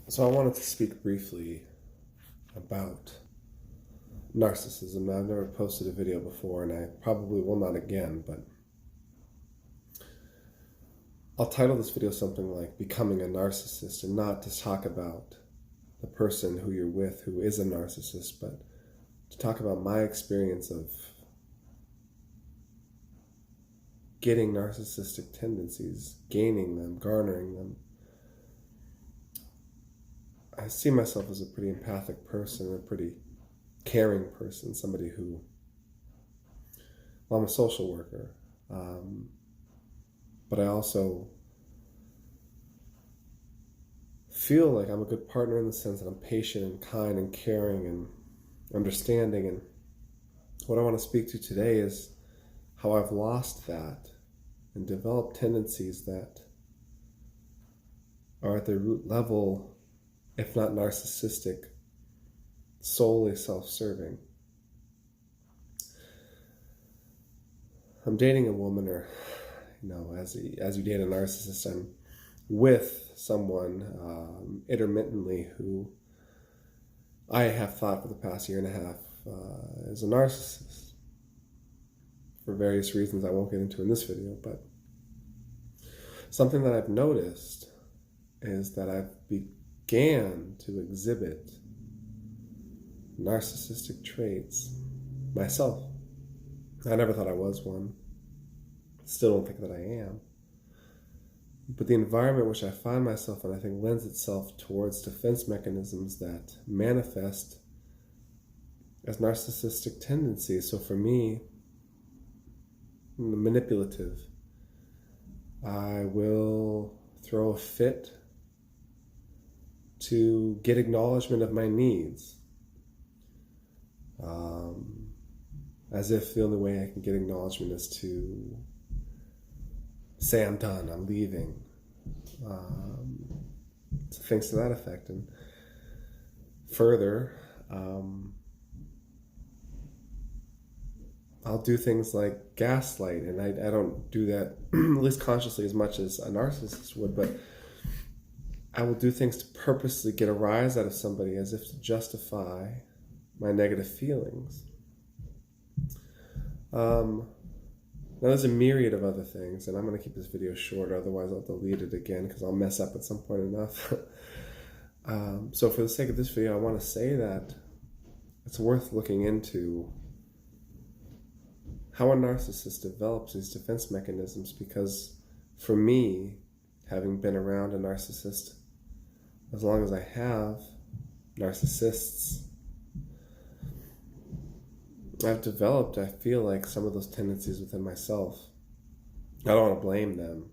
So I wanted to speak briefly about narcissism. I've never posted a video before, and I probably will not again, but I'll title this video something like Becoming a Narcissist, and not to talk about the person who you're with who is a narcissist, but to talk about my experience of getting narcissistic tendencies, gaining them, garnering them. I see myself as a pretty empathic person, a pretty caring person, somebody who, well, I'm a social worker, but I also feel like I'm a good partner in the sense that I'm patient and kind and caring and understanding. And what I want to speak to today is how I've lost that and developed tendencies that are at the root level, if not narcissistic, solely self-serving. I'm dating a woman, or as you date a narcissist, I'm with someone intermittently who I have thought for the past year and a half is a narcissist for various reasons I won't get into in this video. But something that I've noticed is that I've began to exhibit narcissistic traits myself. I never thought I was one. Still don't think that I am. But the environment which I find myself in, I think, lends itself towards defense mechanisms that manifest as narcissistic tendencies. So for me, manipulative. I will throw a fit to get acknowledgement of my needs, as if the only way I can get acknowledgement is to say I'm done, I'm leaving, things to that effect. And further, I'll do things like gaslight, and I don't do that at least consciously as much as a narcissist would, but I will do things to purposely get a rise out of somebody as if to justify my negative feelings. Now there's a myriad of other things, and I'm going to keep this video short, otherwise I'll delete it again because I'll mess up at some point enough. So for the sake of this video, I want to say that it's worth looking into how a narcissist develops these defense mechanisms, because for me, having been around a narcissist as long as I have, narcissists, I've developed, I feel like, some of those tendencies within myself. I don't want to blame them.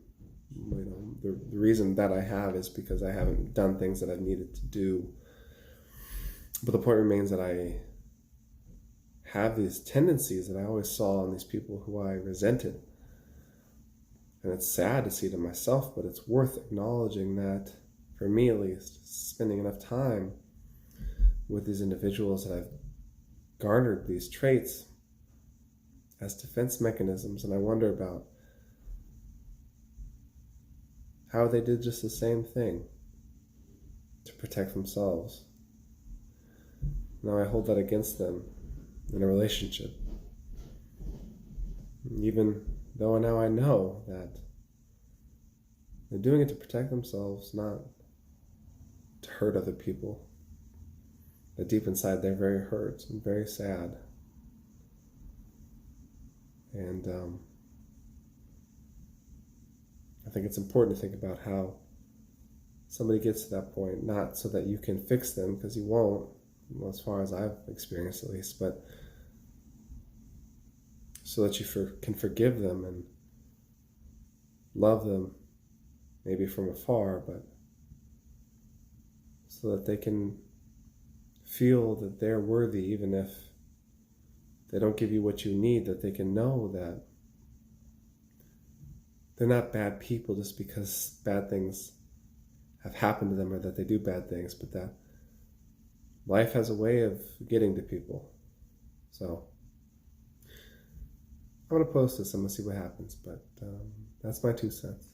The reason that I have is because I haven't done things that I've needed to do. But the point remains that I have these tendencies that I always saw in these people who I resented. And it's sad to see it in myself, but it's worth acknowledging that, for me at least, spending enough time with these individuals that I've garnered these traits as defense mechanisms, and I wonder about how they did just the same thing to protect themselves. Now I hold that against them in a relationship, even though now I know that they're doing it to protect themselves, not to hurt other people. But deep inside, they're very hurt and very sad. And I think it's important to think about how somebody gets to that point, not so that you can fix them, because you won't, well, as far as I've experienced at least, but so that you can forgive them and love them, maybe from afar, but so that they can feel that they're worthy, even if they don't give you what you need, that they can know that they're not bad people just because bad things have happened to them or that they do bad things, but that life has a way of getting to people. So I'm going to post this, I'm going to see what happens, but that's my 2 cents.